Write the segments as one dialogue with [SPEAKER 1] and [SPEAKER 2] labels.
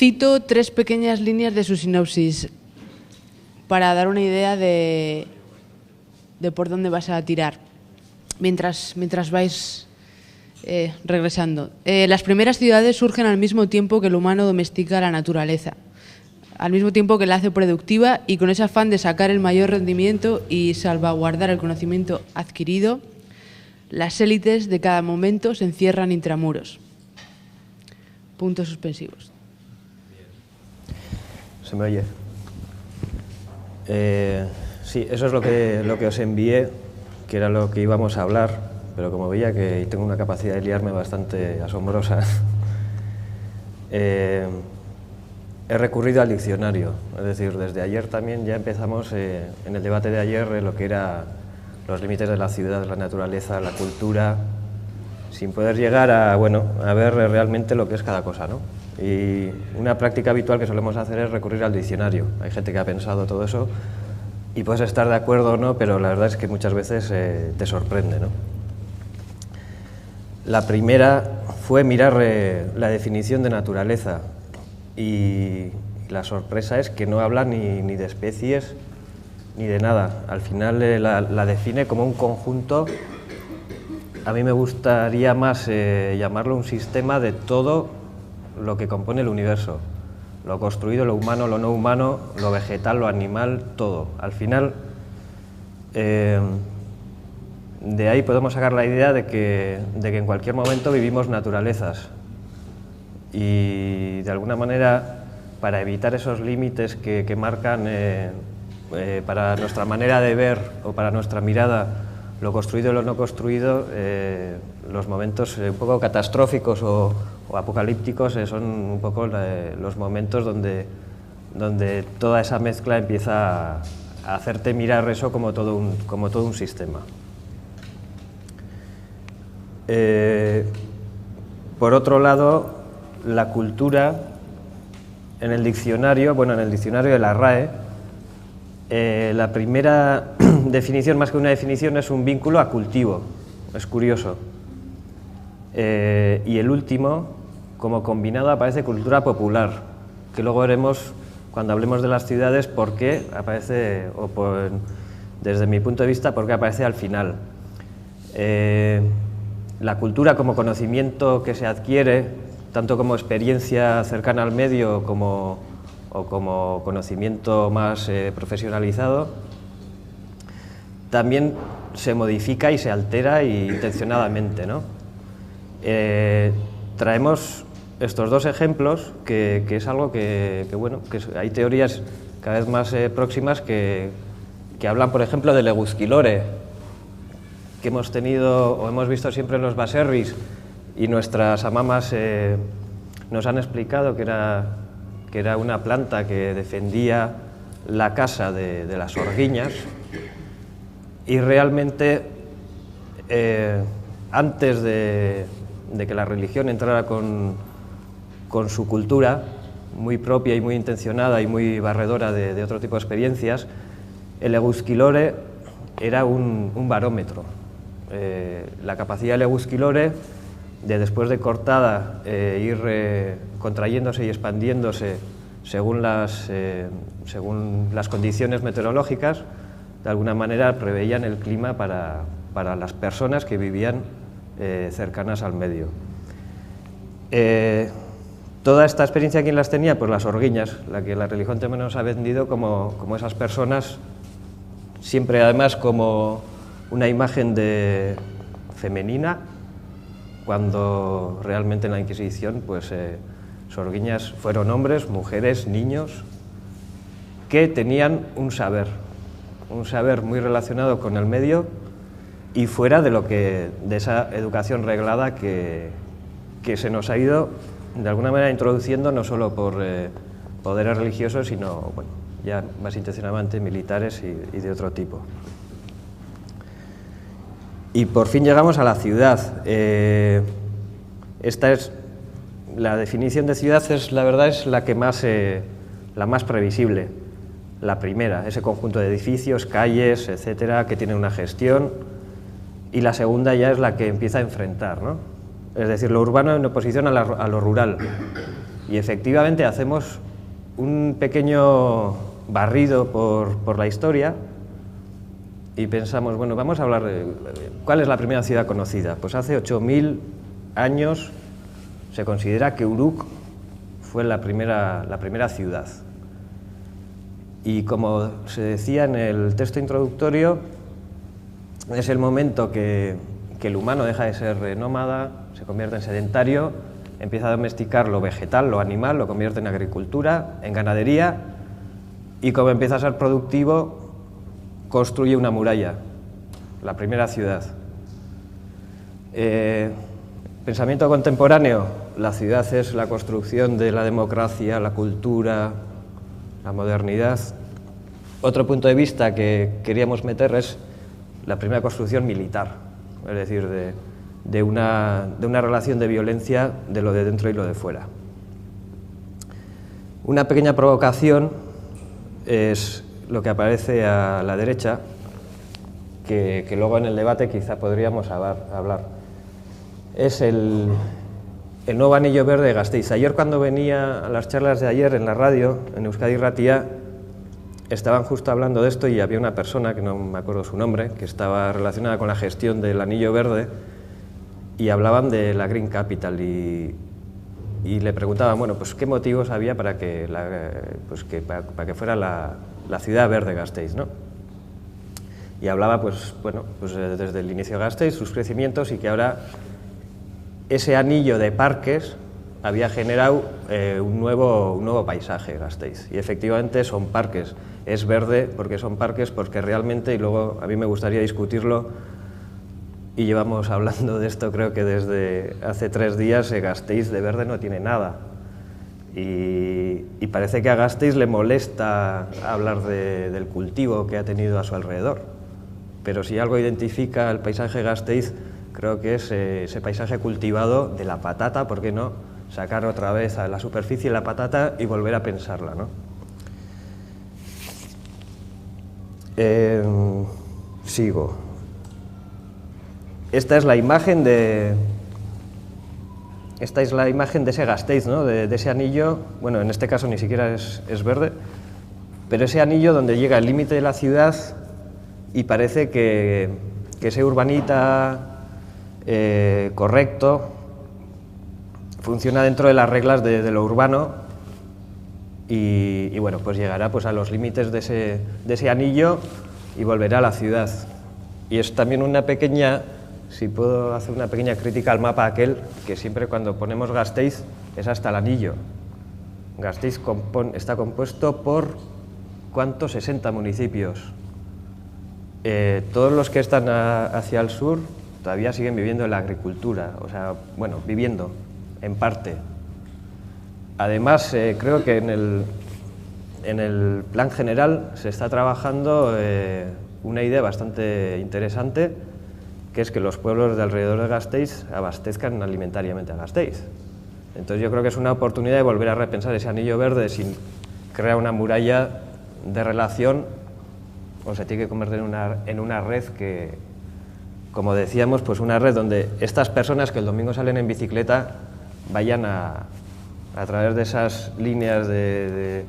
[SPEAKER 1] Cito 3 pequeñas líneas de su sinopsis para dar una idea de por dónde vas a tirar mientras vais regresando. Las primeras ciudades surgen al mismo tiempo que el humano domestica la naturaleza, al mismo tiempo que la hace productiva, y con ese afán de sacar el mayor rendimiento y salvaguardar el conocimiento adquirido, las élites de cada momento se encierran intramuros. Puntos suspensivos.
[SPEAKER 2] ¿Se me oye? Sí, eso es lo que os envié, que era lo que íbamos a hablar, pero como veía que tengo una capacidad de liarme bastante asombrosa, he recurrido al diccionario. Es decir, desde ayer también ya empezamos en el debate de ayer lo que era los límites de la ciudad, la naturaleza, la cultura, sin poder llegar a ver realmente lo que es cada cosa, ¿no? Y una práctica habitual que solemos hacer es recurrir al diccionario. Hay gente que ha pensado todo eso y puedes estar de acuerdo o no, pero la verdad es que muchas veces te sorprende, ¿no? La primera fue mirar la definición de naturaleza, y la sorpresa es que no habla ni de especies ni de nada. Al final la define como un conjunto. A mí me gustaría más llamarlo un sistema de todo lo que compone el universo, lo construido, lo humano, lo no humano, lo vegetal, lo animal, todo. Al final, de ahí podemos sacar la idea de que en cualquier momento vivimos naturalezas, y de alguna manera, para evitar esos límites que marcan para nuestra manera de ver o para nuestra mirada lo construido y lo no construido, los momentos un poco catastróficos o apocalípticos son un poco los momentos donde toda esa mezcla empieza a hacerte mirar eso como todo un sistema. Por otro lado, la cultura, en el diccionario de la RAE, la primera definición, más que una definición, es un vínculo a cultivo. Es curioso. Y el último, como combinado, aparece cultura popular, que luego veremos cuando hablemos de las ciudades por qué aparece, desde mi punto de vista, por qué aparece al final. La cultura como conocimiento que se adquiere, tanto como experiencia cercana al medio o como conocimiento más profesionalizado, también se modifica y se altera intencionadamente, ¿no? Traemos estos dos ejemplos, que es algo que hay teorías cada vez más próximas que hablan, por ejemplo, del Egusquilore, que hemos tenido o hemos visto siempre en los baserris, y nuestras amamas nos han explicado que era una planta que defendía la casa de las orguiñas, y realmente antes de que la religión entrara con su cultura muy propia y muy intencionada y muy barredora de otro tipo de experiencias, el Egusquilore era un barómetro. La capacidad del Egusquilore de, después de cortada, ir contrayéndose y expandiéndose según las condiciones meteorológicas, de alguna manera preveían el clima para las personas que vivían cercanas al medio. Toda esta experiencia, ¿quién las tenía? Pues las orguiñas, la que la religión también nos ha vendido como esas personas, siempre además como una imagen femenina, cuando realmente en la Inquisición pues sorguiñas fueron hombres, mujeres, niños, que tenían un saber muy relacionado con el medio y fuera de esa educación reglada que se nos ha ido de alguna manera introduciendo, no solo por poderes religiosos, sino ya más intencionadamente militares y de otro tipo. Y por fin llegamos a la ciudad. Esta es la definición de ciudad, la verdad es la más previsible, la primera, ese conjunto de edificios, calles, etcétera, que tiene una gestión, y la segunda ya es la que empieza a enfrentar, ¿no? Es decir, lo urbano en oposición a lo rural. Y efectivamente hacemos un pequeño barrido por la historia y pensamos, bueno, vamos a hablar de cuál es la primera ciudad conocida. Pues hace 8000 años se considera que Uruk fue la primera ciudad. Y como se decía en el texto introductorio, es el momento que el humano deja de ser nómada, se convierte en sedentario, empieza a domesticar lo vegetal, lo animal, lo convierte en agricultura, en ganadería, y como empieza a ser productivo, construye una muralla, la primera ciudad. Pensamiento contemporáneo, la ciudad es la construcción de la democracia, la cultura, la modernidad. Otro punto de vista que queríamos meter es la primera construcción militar, es decir, de una relación de violencia de lo de dentro y lo de fuera. Una pequeña provocación es lo que aparece a la derecha, que luego en el debate quizá podríamos hablar. Es el nuevo anillo verde de Gasteiz. Ayer, cuando venía a las charlas de ayer en la radio, en Euskadi Irratia, estaban justo hablando de esto y había una persona, que no me acuerdo su nombre, que estaba relacionada con la gestión del anillo verde, y hablaban de la Green Capital y le preguntaban, bueno, pues qué motivos había para que, para que fuera la ciudad verde Gasteiz, ¿no? Y hablaba, pues desde el inicio de Gasteiz, sus crecimientos, y que ahora ese anillo de parques había generado un nuevo paisaje Gasteiz. Y efectivamente son parques. Es verde porque son parques, porque realmente, y luego a mí me gustaría discutirlo, y llevamos hablando de esto creo que desde hace 3 días, Gasteiz de verde no tiene nada. Y parece que a Gasteiz le molesta hablar del cultivo que ha tenido a su alrededor. Pero si algo identifica el paisaje de Gasteiz, creo que es ese paisaje cultivado de la patata, ¿por qué no? Sacar otra vez a la superficie la patata y volver a pensarla, ¿no? Sigo. Esta es la imagen de ese Gasteiz, ¿no? De ese anillo, bueno, en este caso ni siquiera es verde, pero ese anillo donde llega el límite de la ciudad y parece que ese urbanita correcto funciona dentro de las reglas de lo urbano y bueno, pues llegará pues a los límites de ese anillo y volverá a la ciudad. Y es también una pequeña, si puedo hacer una pequeña crítica al mapa aquel, que siempre cuando ponemos Gasteiz es hasta el anillo. Gasteiz está compuesto por, ¿cuántos? 60 municipios. Todos los que están hacia el sur todavía siguen viviendo en la agricultura, o sea, bueno, viviendo, en parte. Además, creo que en el plan general se está trabajando una idea bastante interesante, que es que los pueblos de alrededor de Gasteiz abastezcan alimentariamente a Gasteiz. Entonces yo creo que es una oportunidad de volver a repensar ese anillo verde sin crear una muralla de relación, o se tiene que convertir en una red que, como decíamos, pues una red donde estas personas que el domingo salen en bicicleta vayan a través de esas líneas de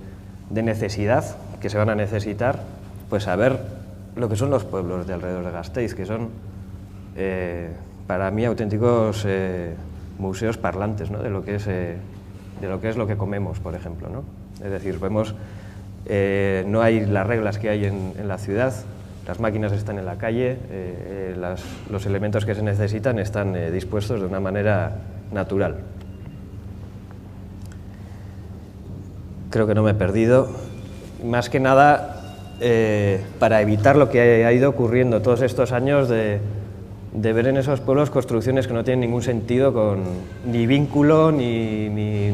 [SPEAKER 2] necesidad que se van a necesitar, pues a ver lo que son los pueblos de alrededor de Gasteiz, que son para mí auténticos museos parlantes, ¿no? de lo que es lo que comemos, por ejemplo, ¿no? Es decir, vemos, no hay las reglas que hay en la ciudad, las máquinas están en la calle, los elementos que se necesitan están dispuestos de una manera natural. Creo que no me he perdido. Más que nada, para evitar lo que ha ido ocurriendo todos estos años de ver en esos pueblos construcciones que no tienen ningún sentido, ni vínculo ni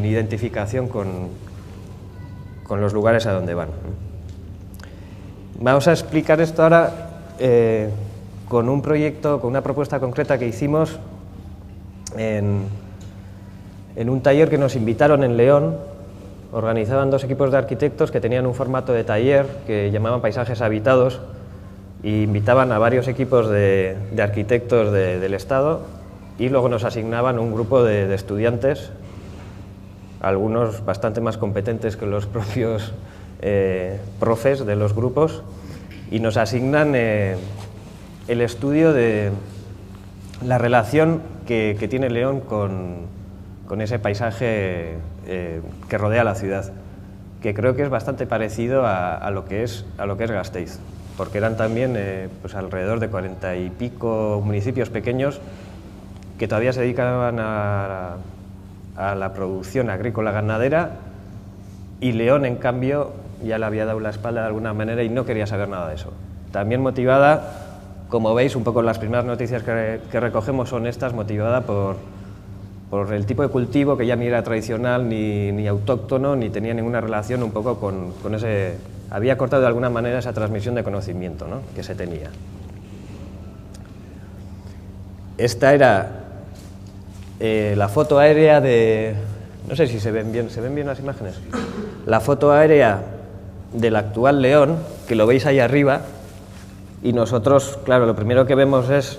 [SPEAKER 2] identificación con los lugares a donde van. Vamos a explicar esto ahora con un proyecto, con una propuesta concreta que hicimos en un taller que nos invitaron en León. Organizaban 2 equipos de arquitectos que tenían un formato de taller que llamaban Paisajes Habitados, e invitaban a varios equipos de arquitectos del Estado y luego nos asignaban un grupo de estudiantes algunos bastante más competentes que los propios profes de los grupos, y nos asignan el estudio de la relación que tiene León con ese paisaje que rodea la ciudad, que creo que es bastante parecido a lo que es Gasteiz, porque eran también pues alrededor de 40 y pico municipios pequeños que todavía se dedicaban a la producción agrícola ganadera, y León, en cambio, ya le había dado la espalda de alguna manera y no quería saber nada de eso. También motivada, como veis, un poco las primeras noticias que recogemos son estas, motivada por el tipo de cultivo que ya ni era tradicional ni autóctono, ni tenía ninguna relación un poco con ese... Había cortado de alguna manera esa transmisión de conocimiento, ¿no?, que se tenía. Esta era la foto aérea de... No sé si ¿se ven bien las imágenes? La foto aérea del actual León, que lo veis ahí arriba, y nosotros, claro, lo primero que vemos es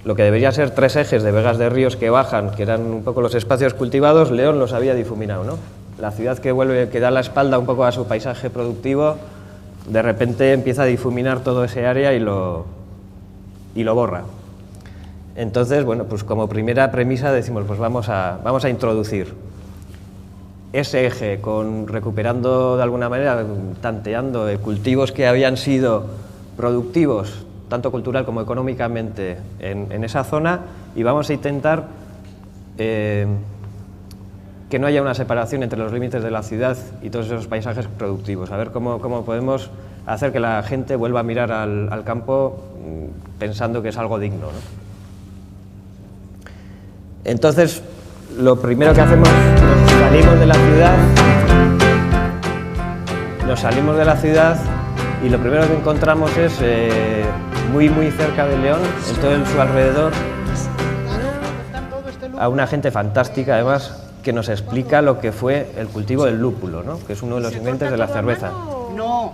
[SPEAKER 2] lo que debería ser 3 ejes de vegas de ríos que bajan, que eran un poco los espacios cultivados. León los había difuminado, ¿no? La ciudad que da la espalda un poco a su paisaje productivo, de repente empieza a difuminar todo ese área y lo borra. Entonces, bueno, pues como primera premisa decimos, pues vamos a introducir ese eje, recuperando de alguna manera, tanteando cultivos que habían sido productivos, tanto cultural como económicamente, en esa zona, y vamos a intentar que no haya una separación entre los límites de la ciudad y todos esos paisajes productivos, a ver cómo podemos hacer que la gente vuelva a mirar al campo pensando que es algo digno, ¿no? Entonces, lo primero que hacemos, nos salimos de la ciudad y lo primero que encontramos es muy cerca de León, en todo su alrededor, a una gente fantástica, además, que nos explica lo que fue el cultivo del lúpulo, ¿no?, que es uno de los ingredientes de la cerveza.
[SPEAKER 3] No.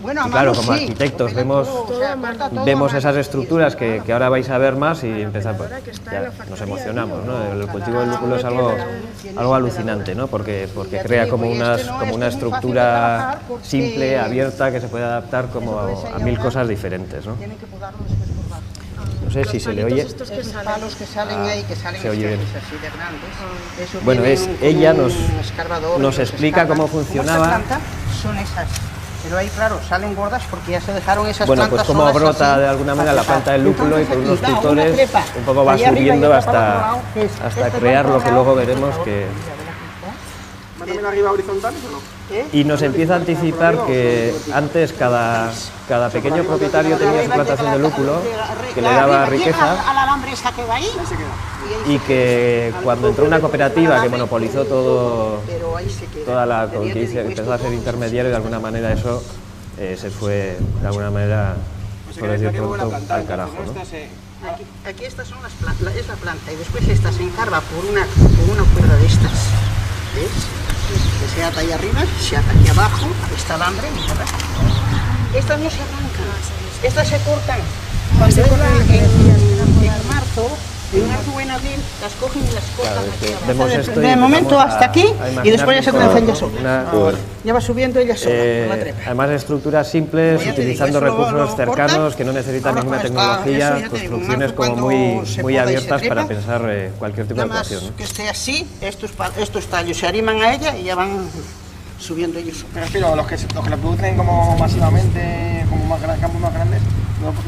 [SPEAKER 3] Bueno,
[SPEAKER 2] y claro, como arquitectos vemos esas estructuras que ahora vais a ver más y empezar, pues, ya nos emocionamos, ¿no? El cultivo del lúpulo es algo alucinante, ¿no? Porque crea como una estructura simple, abierta, que se puede adaptar como a 1000 cosas diferentes, ¿no? No sé si se le oye.
[SPEAKER 3] Esos palos que salen ahí, que salen
[SPEAKER 2] se oye bien.
[SPEAKER 3] así de grandes.
[SPEAKER 2] Bueno, ella nos explica cómo funcionaba.
[SPEAKER 3] Plantas son esas. Pero ahí, claro, salen gordas porque ya se dejaron esas
[SPEAKER 2] plantas. Bueno, pues cómo brota así, de alguna manera la planta del lúpulo, y por unos tutores un poco va subiendo hasta crear lo que luego veremos que...
[SPEAKER 4] ¿Van también arriba horizontales o no?
[SPEAKER 2] Y nos empieza a anticipar que antes cada pequeño propietario tenía su plantación de lúpulo, que le daba riqueza, y que cuando entró una cooperativa que monopolizó toda la que empezó a ser intermediario, de alguna manera eso se fue, de alguna manera, por decir pronto, al carajo, ¿no?
[SPEAKER 3] Aquí estas son es la planta, y después esta se encarga por una cuerda de estas, ¿ves? Que se ata ahí arriba, se ata aquí abajo, está el alambre, estas no se arrancan, estas se cortan cuando en marzo. En marzo o en abril las cogen y las cortan.
[SPEAKER 2] Claro,
[SPEAKER 3] de momento hasta aquí, y después ya se comienzan ya sola. Ya va subiendo ella sola por la trepa.
[SPEAKER 2] Además, estructuras simples, utilizando recursos cercanos que no necesitan ninguna tecnología, construcciones como muy abiertas para pensar cualquier tipo de ecuación, ¿no?
[SPEAKER 3] Que esté así, estos tallos se arriman a ella y ya van subiendo ellos.
[SPEAKER 4] Me refiero a los que la producen como masivamente, como campos más grandes.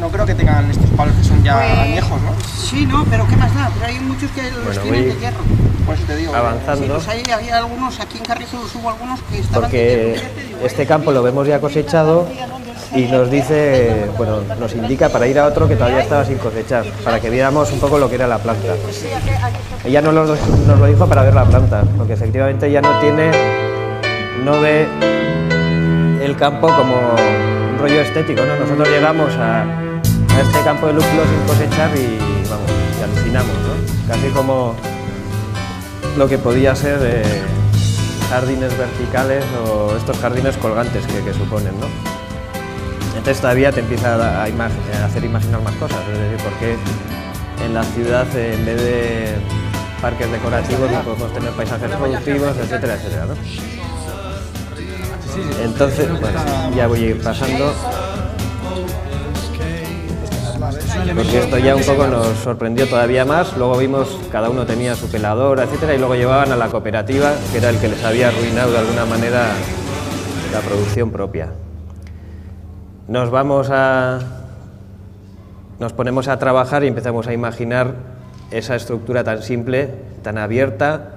[SPEAKER 4] No creo que tengan estos palos que son ya añejos, ¿no?
[SPEAKER 3] Sí, no, pero ¿qué más da? Pero hay muchos que los tienen de hierro.
[SPEAKER 4] Por eso te digo.
[SPEAKER 2] Avanzando.
[SPEAKER 3] Sí, había algunos, aquí en Carrizolos hubo algunos que estaban
[SPEAKER 2] porque este campo lo vemos ya cosechado y nos dice, bueno, nos indica para ir a otro que todavía estaba sin cosechar, para que viéramos un poco lo que era la planta. Ella nos lo dijo para ver la planta, porque efectivamente ella no ve el campo como un rollo estético, ¿no? Nosotros llegamos a este campo de lúpulo sin cosechar y alucinamos, ¿no? Casi como lo que podía ser jardines verticales o estos jardines colgantes que suponen, ¿no? Entonces todavía te empieza a hacer imaginar más cosas, es decir, porque en la ciudad, en vez de parques decorativos no podemos tener paisajes productivos, etcétera, etcétera, ¿no? Entonces, bueno, ya voy a ir pasando, porque esto ya un poco nos sorprendió todavía más. Luego vimos, cada uno tenía su peladora, etcétera, y luego llevaban a la cooperativa, que era el que les había arruinado de alguna manera la producción propia. Nos ponemos a trabajar y empezamos a imaginar esa estructura tan simple, tan abierta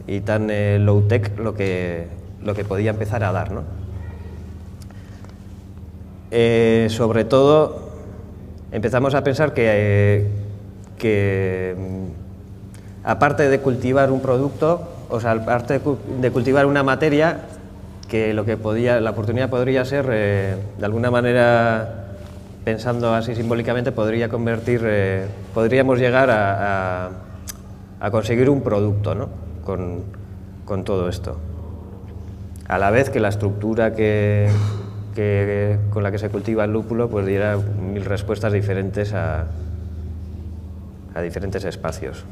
[SPEAKER 2] y tan low-tech, lo que podía empezar a dar, ¿no? Sobre todo, empezamos a pensar que aparte de cultivar un producto, o sea, aparte de cultivar una materia, que la oportunidad podría ser, de alguna manera, pensando así simbólicamente, podríamos llegar a conseguir un producto, ¿no? con todo esto. A la vez que la estructura con la que se cultiva el lúpulo pues diera 1000 respuestas diferentes a diferentes espacios.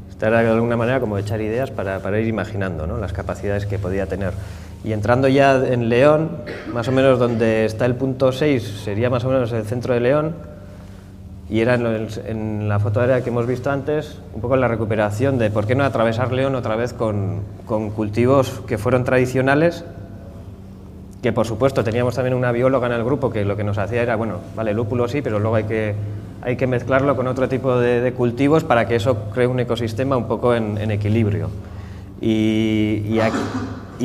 [SPEAKER 2] Esta era de alguna manera como echar ideas para ir imaginando, ¿no? Las capacidades que podía tener. Y entrando ya en León, más o menos donde está el punto 6, sería más o menos el centro de León, y era en la foto aérea que hemos visto antes, un poco la recuperación de por qué no atravesar León otra vez con cultivos que fueron tradicionales, que por supuesto teníamos también una bióloga en el grupo que lo que nos hacía era, bueno, vale, lúpulo sí, pero luego hay que mezclarlo con otro tipo de cultivos para que eso cree un ecosistema un poco en equilibrio. Y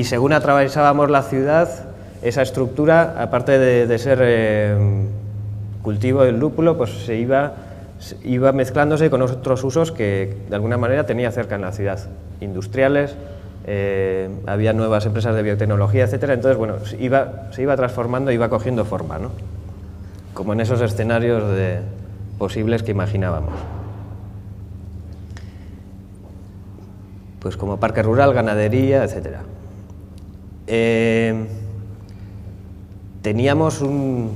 [SPEAKER 2] según atravesábamos la ciudad, esa estructura, aparte de ser cultivo del lúpulo, pues se iba mezclándose con otros usos que de alguna manera tenía cerca en la ciudad, industriales, había nuevas empresas de biotecnología, etcétera. Entonces, bueno, se iba transformando, iba cogiendo forma, ¿no? Como en esos escenarios posibles que imaginábamos. Pues como parque rural, ganadería, etcétera. Teníamos un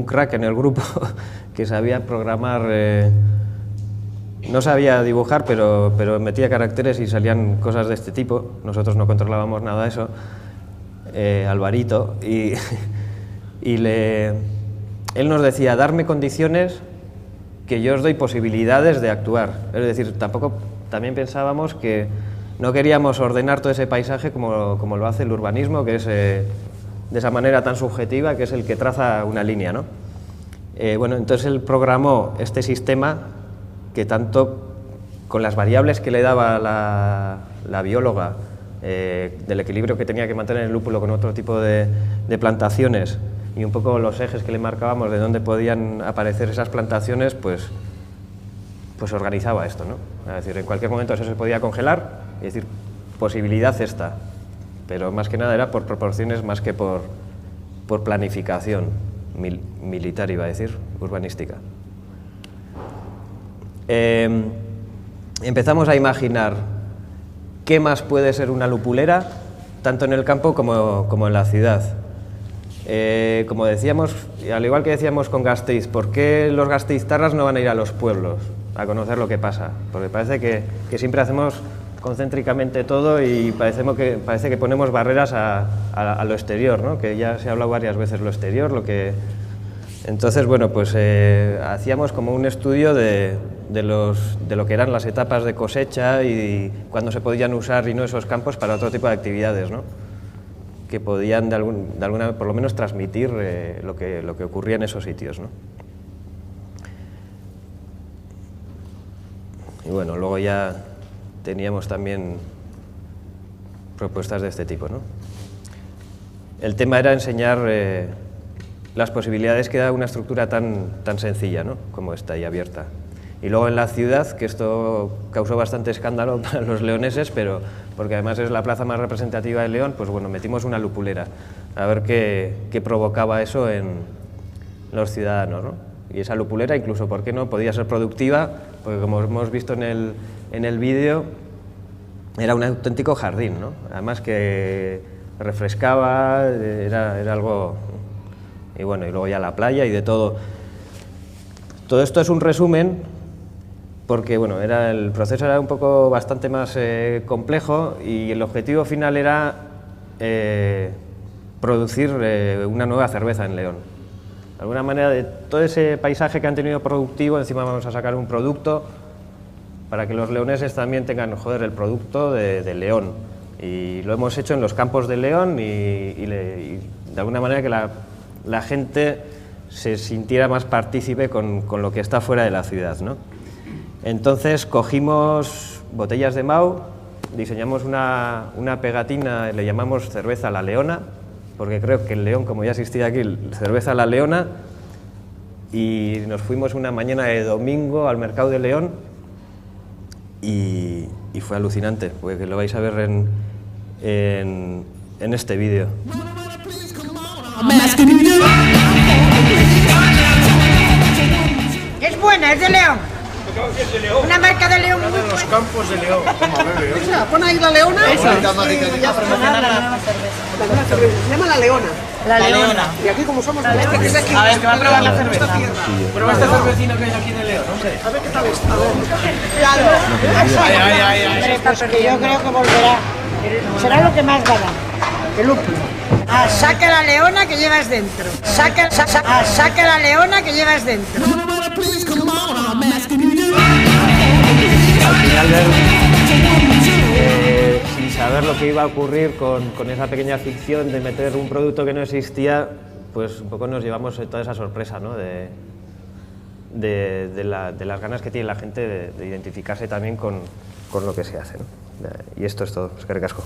[SPEAKER 2] crack en el grupo que sabía programar, no sabía dibujar, pero metía caracteres y salían cosas de este tipo. Nosotros no controlábamos nada de eso, Alvarito, y él nos decía, darme condiciones que yo os doy posibilidades de actuar. Es decir, también pensábamos que no queríamos ordenar todo ese paisaje como lo hace el urbanismo, que es de esa manera tan subjetiva, que es el que traza una línea, ¿no? Bueno, entonces él programó este sistema que tanto con las variables que le daba la bióloga del equilibrio que tenía que mantener el lúpulo con otro tipo de plantaciones y un poco los ejes que le marcábamos de dónde podían aparecer esas plantaciones, pues organizaba esto, ¿no? Es decir, en cualquier momento eso se podía congelar y decir, posibilidad esta, pero más que nada era por proporciones más que por planificación militar, iba a decir, urbanística. Empezamos a imaginar qué más puede ser una lupulera, tanto en el campo como en la ciudad. Como decíamos, al igual que decíamos con Gasteiz, ¿por qué los gasteiztarras no van a ir a los pueblos a conocer lo que pasa? Porque parece que siempre hacemos concéntricamente todo y parece que ponemos barreras a lo exterior, ¿no? Que ya se ha hablado varias veces lo exterior, Entonces, bueno, pues hacíamos como un estudio de lo que eran las etapas de cosecha y cuándo se podían usar y no esos campos para otro tipo de actividades, ¿no? Que podían de alguna por lo menos transmitir lo que ocurría en esos sitios, ¿no? Y bueno, luego ya teníamos también propuestas de este tipo, ¿no? El tema era enseñar las posibilidades que da una estructura tan sencilla, ¿no? Como esta y abierta. Y luego en la ciudad, que esto causó bastante escándalo para los leoneses, pero porque además es la plaza más representativa de León, pues bueno, metimos una lupulera, a ver qué provocaba eso en los ciudadanos, ¿no? Y esa lupulera, incluso, ¿por qué no?, podía ser productiva, porque como hemos visto en el vídeo, era un auténtico jardín, ¿no? Además que refrescaba, era algo... Y bueno, y luego ya la playa y de todo. Todo esto es un resumen porque bueno, el proceso era un poco bastante más complejo y el objetivo final era producir una nueva cerveza en León. De alguna manera, de todo ese paisaje que han tenido productivo, encima vamos a sacar un producto para que los leoneses también tengan, joder, el producto de León. Y lo hemos hecho en los campos de León y de alguna manera que la gente se sintiera más partícipe con lo que está fuera de la ciudad, ¿no? Entonces cogimos botellas de Mau, diseñamos una pegatina, le llamamos cerveza La Leona, porque creo que en León, como ya existía aquí, cerveza La Leona, y nos fuimos una mañana de domingo al mercado de León y fue alucinante, porque lo vais a ver en este vídeo.
[SPEAKER 5] Es buena, es de León. Una marca de León muy buena.
[SPEAKER 4] Los campos de León.
[SPEAKER 3] Esa, pon ahí la Leona.
[SPEAKER 5] Esa.
[SPEAKER 3] Y ya promocionar la nueva cerveza. Se llama La Leona.
[SPEAKER 5] La Leona.
[SPEAKER 3] Y aquí como somos... Este que es aquí,
[SPEAKER 4] A ver, que va a probar la cerveza.
[SPEAKER 3] esta tierra.
[SPEAKER 4] Prueba este cervecino que hay aquí de León, hombre.
[SPEAKER 3] A ver qué tal está. A ver.
[SPEAKER 4] Ay.
[SPEAKER 5] Pues que yo creo que volverá. Será lo que más gana. El lúpulo. Saca la leona que llevas dentro. Saca la leona que llevas dentro.
[SPEAKER 2] Al final, sin saber lo que iba a ocurrir con esa pequeña ficción de meter un producto que no existía, pues un poco nos llevamos toda esa sorpresa, ¿no? de las ganas que tiene la gente de identificarse también con lo que se hace, ¿no? Y esto es todo. Eskerrik asko.